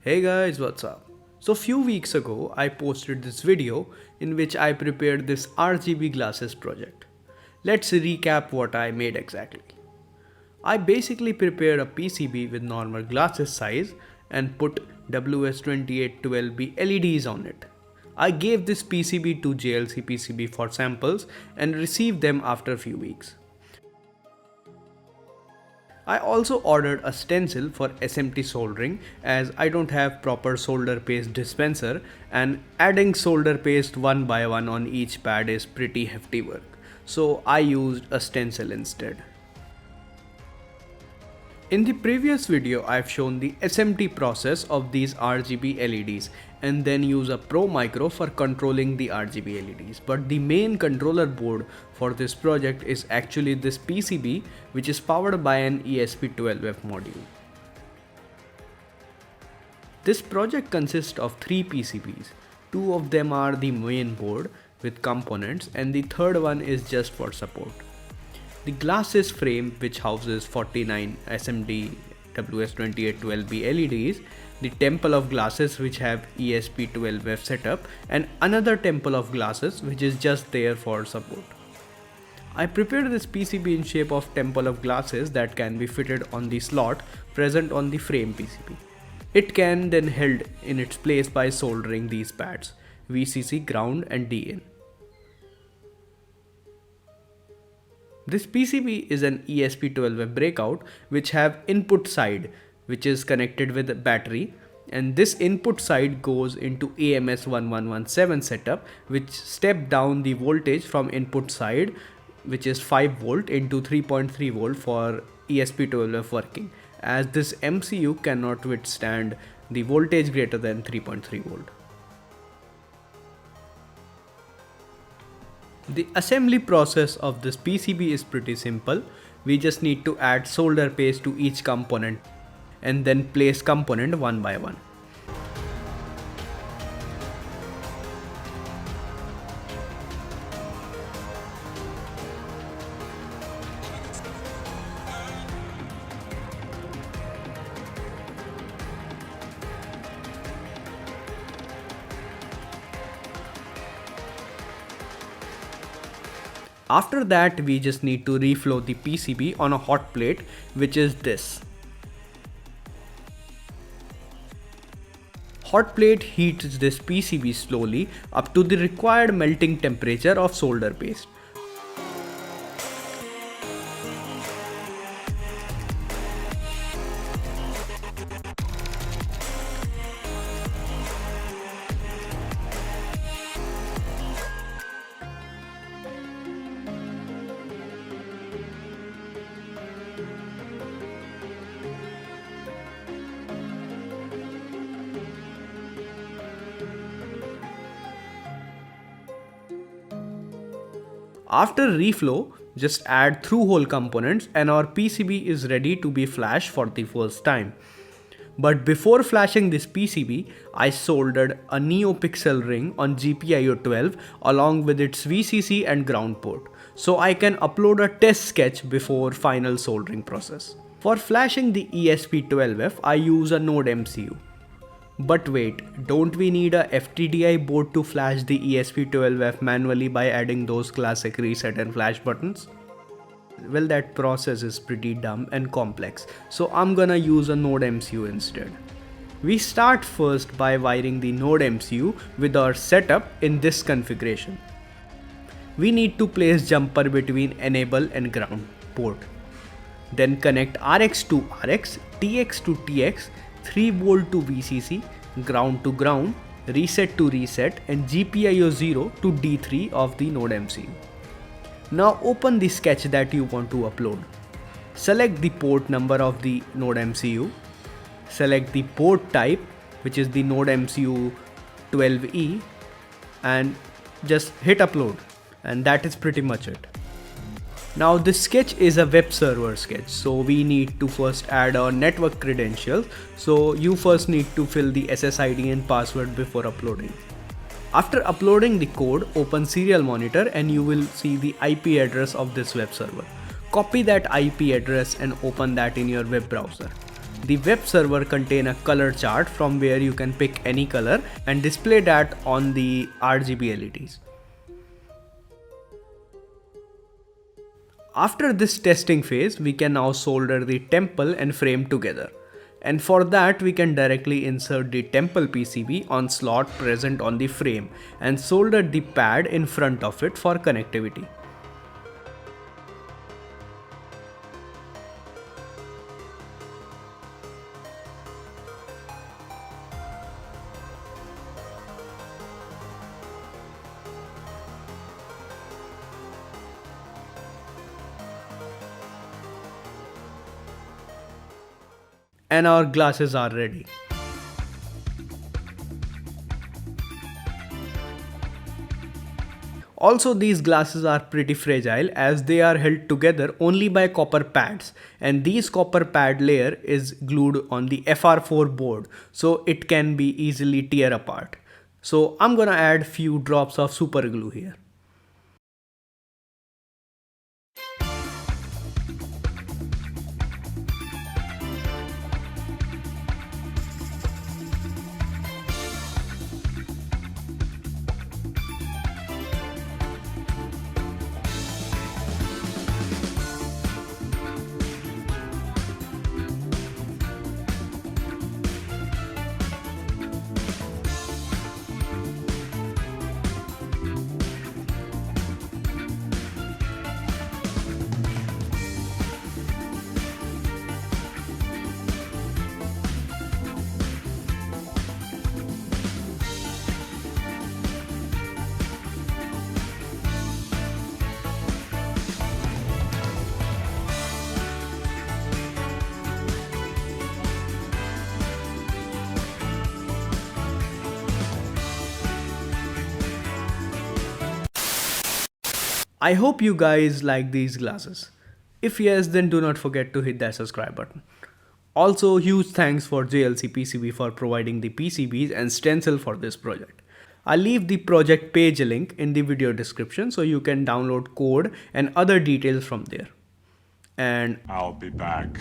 Hey guys, what's up? So few weeks ago I posted this video in which I prepared this RGB glasses project. Let's recap what I made exactly. I basically prepared a PCB with normal glasses size and put WS2812B LEDs on it. I gave this PCB to JLC PCB for samples and received them after a few weeks. I also ordered a stencil for SMT soldering as I don't have proper solder paste dispenser and adding solder paste one by one on each pad is pretty hefty work. So I used a stencil instead. In the previous video, I've shown the SMT process of these RGB LEDs and then use a Pro Micro for controlling the RGB LEDs. But the main controller board for this project is actually this PCB, which is powered by an ESP12F module. This project consists of 3 PCBs. 2 of them are the main board with components and the third one is just for support. The glasses frame, which houses 49 SMD WS2812B LEDs, the temple of glasses which have ESP12F setup, and another temple of glasses which is just there for support. I prepared this PCB in shape of temple of glasses that can be fitted on the slot present on the frame PCB. It can then held in its place by soldering these pads, VCC, ground and DN. This PCB is an ESP12F breakout which have input side which is connected with a battery, and this input side goes into AMS1117 setup which step down the voltage from input side, which is 5 volt into 3.3 volt for ESP12F working, as this MCU cannot withstand the voltage greater than 3.3 volt. The assembly process of this PCB is pretty simple. We just need to add solder paste to each component and then place component one by one. After that, we just need to reflow the PCB on a hot plate, which is this. Hot plate heats this PCB slowly up to the required melting temperature of solder paste. After reflow, just add through-hole components and our PCB is ready to be flashed for the first time. But before flashing this PCB, I soldered a NeoPixel ring on GPIO 12 along with its VCC and ground port, so I can upload a test sketch before final soldering process. For flashing the ESP12F, I use a Node MCU. But wait, don't we need a FTDI board to flash the ESP12F manually by adding those classic reset and flash buttons? Well, that process is pretty dumb and complex, so I'm gonna use a Node MCU instead. We start first by wiring the Node MCU with our setup in this configuration. We need to place jumper between enable and ground port. Then connect RX to RX, TX to TX, 3 volt to VCC, ground to ground, reset to reset, and GPIO 0 to D3 of the Node MCU. Now open the sketch that you want to upload. Select the port number of the Node MCU. Select the port type, which is the Node MCU 12E, and just hit upload. And that is pretty much it. Now this sketch is a web server sketch, so we need to first add our network credentials. So you first need to fill the SSID and password before uploading. After uploading the code, open serial monitor and you will see the IP address of this web server. Copy that IP address and open that in your web browser. The web server contains a color chart from where you can pick any color and display that on the RGB LEDs. After this testing phase, we can now solder the temple and frame together. And for that, we can directly insert the temple PCB on slot present on the frame and solder the pad in front of it for connectivity. And our glasses are ready. Also, these glasses are pretty fragile as they are held together only by copper pads, and these copper pad layer is glued on the FR4 board, so it can be easily tear apart. So I'm gonna add few drops of super glue here. I hope you guys like these glasses. If yes, then do not forget to hit that subscribe button. Also, huge thanks for JLC PCB for providing the PCBs and stencil for this project. I'll leave the project page link in the video description so you can download code and other details from there. And I'll be back.